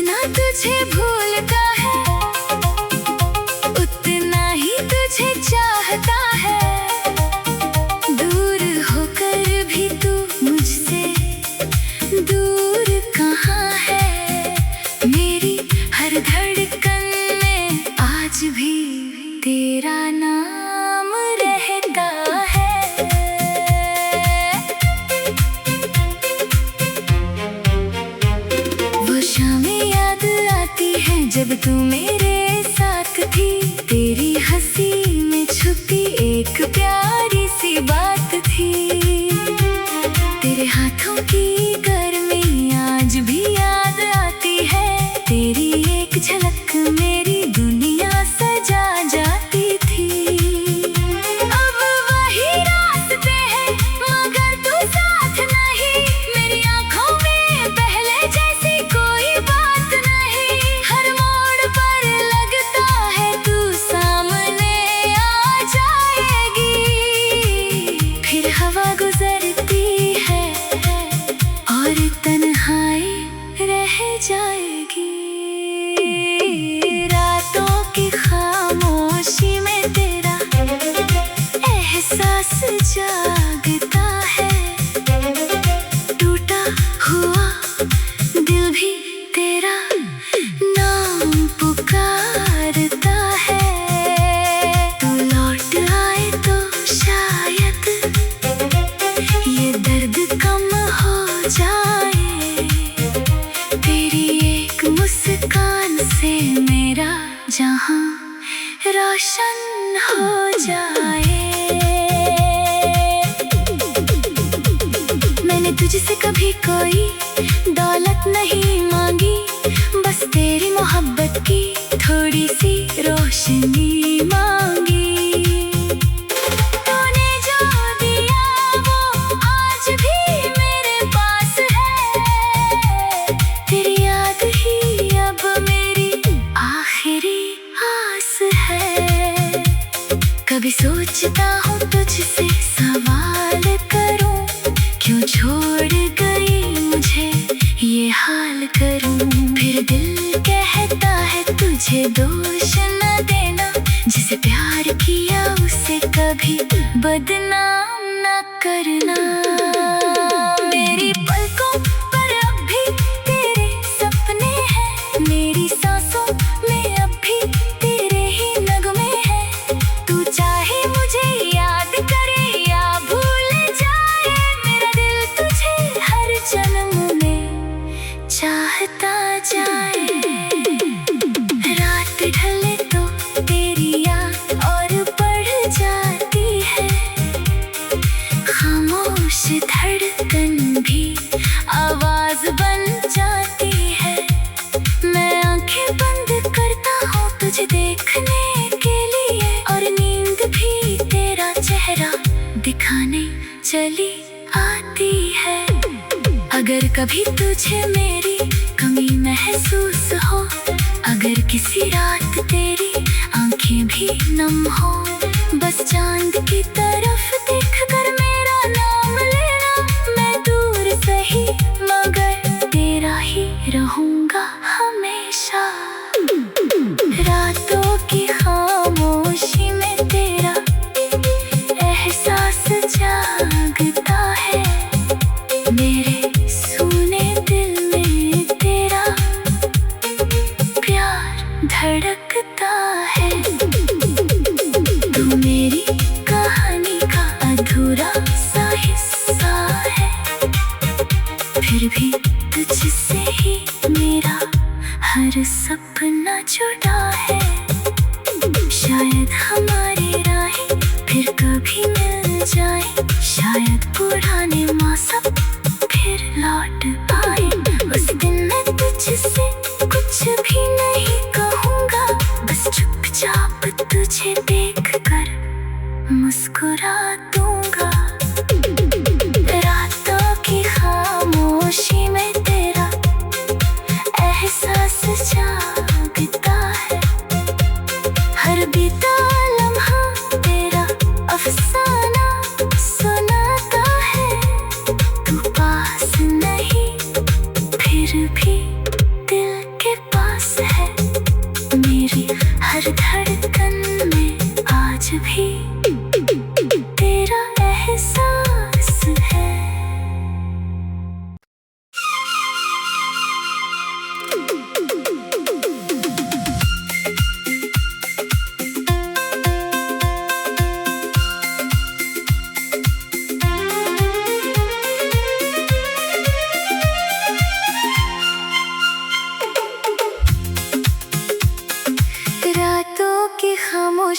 जितना तुझे भूलता है उतना ही तुझे चाहता है। दूर होकर भी तू मुझसे दूर कहाँ है। मेरी हर धड़कन में आज भी तेरा नाम रहता है। वो शामें याद आती है जब तू मेरे साथ थी। तेरी हंसी में छुपी एक प्यारी सी बात थी। तेरे हाथों की गर्मी आज भी याद आती है। तेरी एक झलक मेरी दुनिया सजा जाती थी। अब वही रास्ते हैं मगर तू साथ नहीं। मेरी आंखों में पहले जैसी कोई बात नहीं। हर मोड़ पर लगता है तू सामने आ जाएगी। फिर हवा गुजरती है और तन्हाई रह जाएगी। रातों की खामोशी में तेरा एहसास जागता है। टूटा हुआ दिल भी तेरा नाम पुकारता है। तू लौट आए तो शायद ये दर्द कम हो जाए। तेरी एक मुस्कान से मेरा जहां रोशन हो जाए। मैंने तुझसे कभी कोई दौलत नहीं मांगी, बस तेरी मोहब्बत की थोड़ी सी रोशनी मांगी। तूने जो दिया वो आज भी मेरे पास है। तेरी याद ही अब मेरी आखिरी आस है। कभी सोचता हूँ तुझसे सवाल करूँ, क्यों छोड़ गई मुझे ये हाल करूँ। फिर दिल कहता है तुझे दोष न देना। जिसे प्यार किया उसे कभी बदनाम न करना। मेरी पलकों पर अब भी तेरे सपने हैं। मेरी सांसों में अब भी तेरे ही नगमे हैं। तू चाहे मुझे याद करे या भूल जाए, मेरा दिल तुझे हर जन्म में चाहता जाए। रात ढले तो तेरी याद और बढ़ जाती है। खामोश धड़कन भी आवाज बन जाती है। मैं आंखें बंद करता हूँ तुझे देखने के लिए, और नींद भी तेरा चेहरा दिखाने चली आती है। अगर कभी तुझे मेरी कमी महसूस हो, अगर किसी रात तेरी आंखें भी नम हो, बस चांद की तरफ देखकर मेरा नाम लेना। मैं दूर सही मगर तेरा ही रहूंगा हमेशा। रातों की खामोशी में तेरा एहसास जागता है। मेरे सूने दिल में तेरा प्यार धड़कता है। तू मेरी कहानी का अधूरा सा हिस्सा है। फिर भी तुझसे ही मेरा हर सपना जुड़ा है। शायद हमारी राहें फिर कभी मिल जाए। शायद पुराने मौसम फिर लौट आए। उस दिन मैं तुझसे कुछ भी नहीं कहूँगा, बस चुपचाप तुझे देखकर मुस्कुरा दूंगा। रातों की खामोशी में तेरा एहसास जागता है। हर बीता लम्हा तेरा अफसाना सुनाता है। तू पास नहीं फिर भी दिल के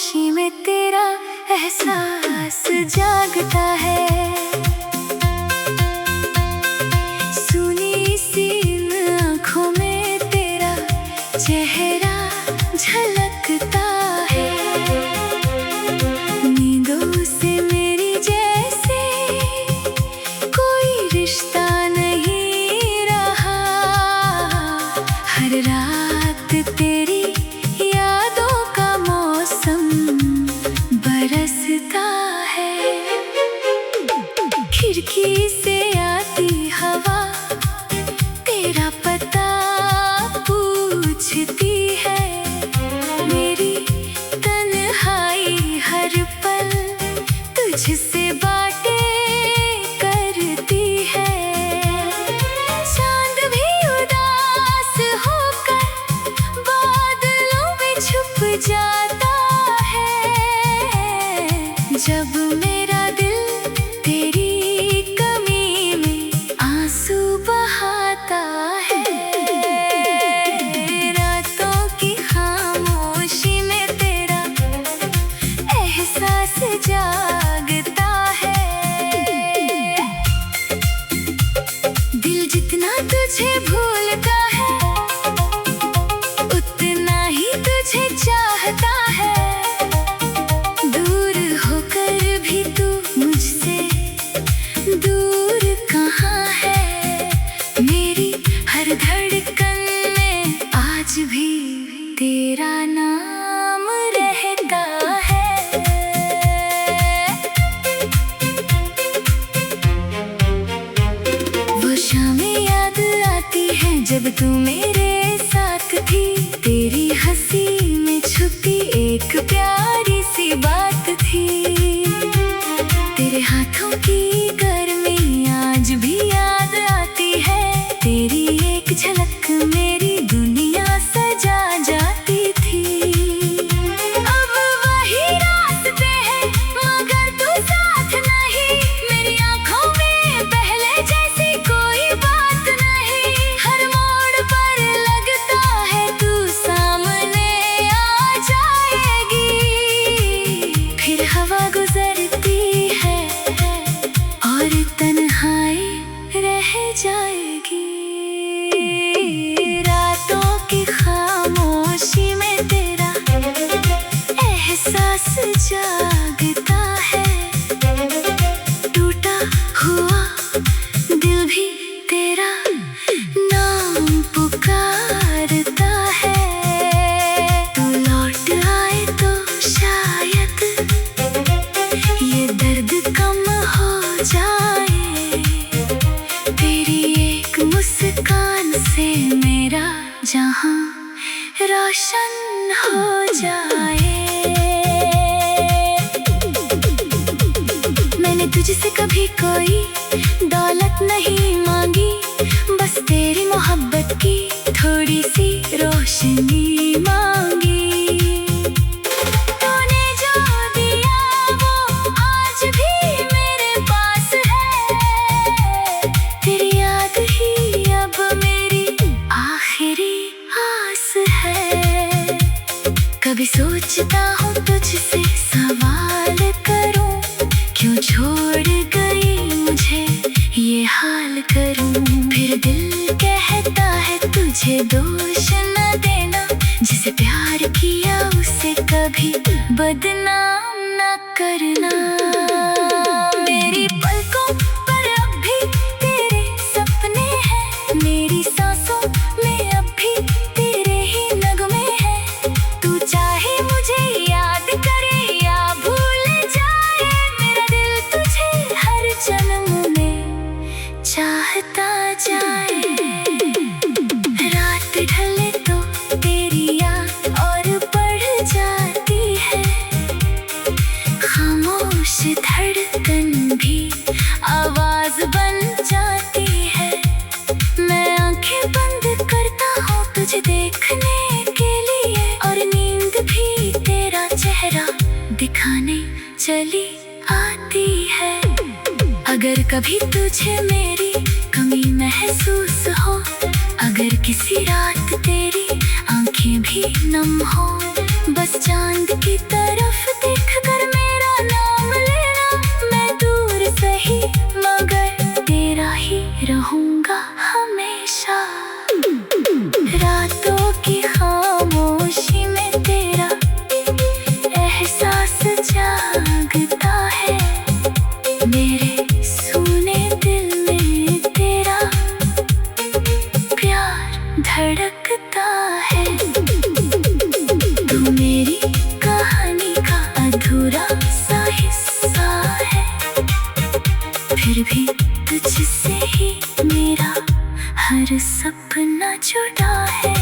खामोशी में तेरा एहसास जागता है। सुनी सी इन आँखों में तेरा चेहरा झलकता है। नींदों से मेरी जैसे कोई रिश्ता नहीं रहा। हर रात तेरी यादों का मौसम बरसता है। खिड़की से आती हवा तेरा पता पूछती है। मेरी तन्हाई हर पल तुझसे बातें करती है। चांद भी उदास होकर बादलों में छुप जाता है। जब मेरा दिल तेरी कमी में आंसू बहाता है। रातों की खामोशी में तेरा एहसास जागता है। दिल जितना तुझे भूलता है उतना ही तुझे चाहता है। दूर होकर भी तू मुझसे दूर कहाँ है। मेरी हर धड़कन में आज भी तेरा नाम रहता है। वो शामें याद आती है जब तू मेरे साथ थी। तेरी हंसी में छुपी एक प्यारी सी बात थी। तेरे हाथों की गर्मी आज भी याद आती है। तेरी एक झलक मेरी दुनिया सजा जाती थी। अब वही रास्ते हैं मगर तू साथ नहीं। मेरी आंखों में पहले जैसी कोई बात नहीं। हर मोड़ पर लगता है तू सामने आ जाएगी। फिर हवा गुजरती है और तन्हाई रह जाएगी। रातों की खामोशी में तेरा एहसास जागता है। टूटा हुआ दिल भी तेरा नाम पुकारता है। तू लौट आए तो शायद ये दर्द कम हो जाए। तेरी एक मुस्कान से मेरा जहां रोशन हो जाए। मैंने तुझसे कभी कोई दौलत नहीं मांगी। बस तेरी मोहब्बत की थोड़ी सी रोशनी मांगी। तूने जो दिया वो आज भी मेरे पास है। तेरी याद ही अब मेरी आखिरी आस है। कभी सोचता हूँ तुझसे सवाल करूँ क्यों छोड़ गई मुझे ये हाल करूँ। फिर दिल कहता है तुझे दोष न देना। जिसे प्यार किया उसे कभी बदनाम न करना। मेरी पलकों पर अब भी तेरे सपने हैं। मेरी सांसों में अब भी तेरे ही नगमे हैं। तू चाहे मुझे याद करे या भूल जाए। मेरा दिल तुझे हर जन्म में चाहता जाए। रात ढले तो तेरी याद और बढ़ जाती है। खामोश धड़कन भी आवाज बन जाती है। मैं आंखें बंद करता हूँ तुझे देखने के लिए। और नींद भी तेरा चेहरा दिखाने चली आती है। अगर कभी तुझे मेरी कमी महसूस हो, अगर अगर किसी रात तेरी आंखें भी नम हो, बस चांद की तरफ देख कर मेरा नाम लेना। मैं दूर सही मगर तेरा ही रहूंगा हमेशा। रातों की खामोशी में तेरा एहसास जागता है, मेरे सूने दिल में तेरा प्यार धड़कता है। तू मेरी कहानी का अधूरा सा हिस्सा है, फिर भी तुझसे ही मेरा हर सपना जुड़ा है।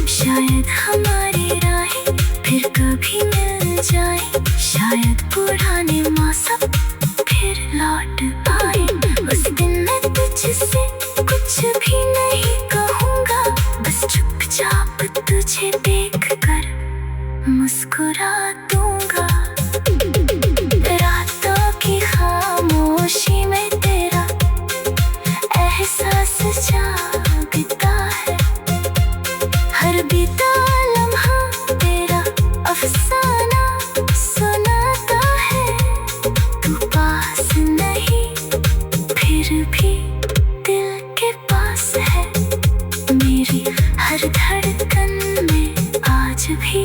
शायद हमारी राहें फिर कभी मिल जाए, शायद पुराने मौसम फिर लौट आए। उस दिन मैं तुझसे कुछ भी नहीं कहूँगा, बस चुपचाप तुझे देख कर मुस्कुरा दूंगा। रातों की खामोशी में तेरा एहसास जागता है, हर बीता लम्हा तेरा अफसाना सुनाता है। तू पास नहीं फिर भी दिल के पास है, मेरी हर धड़कन में आज भी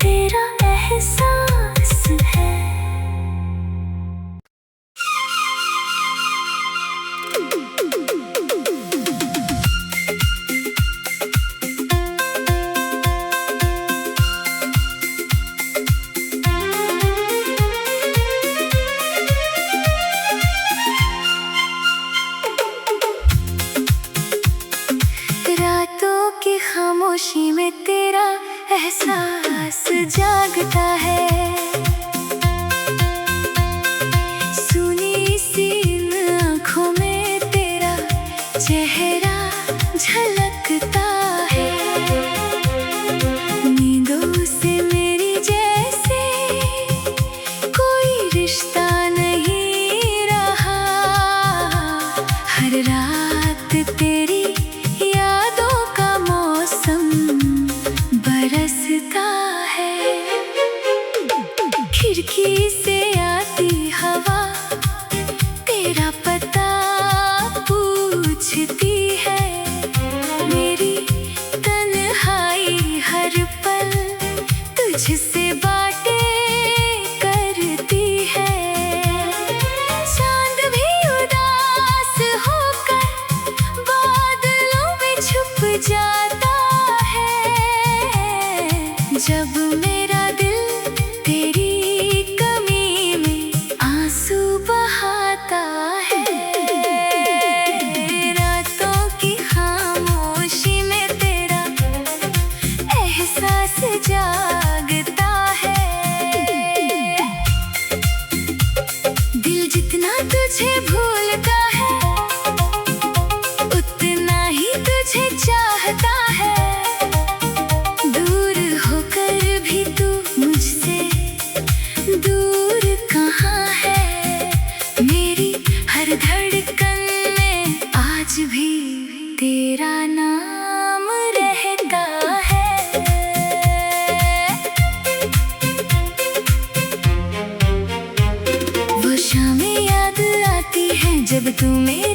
तेरा एहसास है। रातों की खामोशी में तेरा एहसास जागता है, सुनी सी इन आँखों में तेरा चेहरा झलकता है। नींदों से मेरी जैसे कोई रिश्ता नहीं रहा, हर रात तेरी यादों का मौसम बरसता है। खिड़की से आती हवा तेरा पता पूछती है, मेरी तन्हाई हर पल तुझसे बातें करती है। चांद भी उदास होकर बादलों में छुप जाता है, जब मेरा दिल तेरी कमी में आंसू बहाता है। रातों की खामोशी में तेरा एहसास जागता है, दिल जितना तुझे भूलता है उतना ही तुझे चाहता है। दूर होकर भी तू मुझसे दूर कहाँ है, मेरी हर धड़कन में आज भी तेरा नाम रहता है। वो शामें याद आती है जब तू मेरे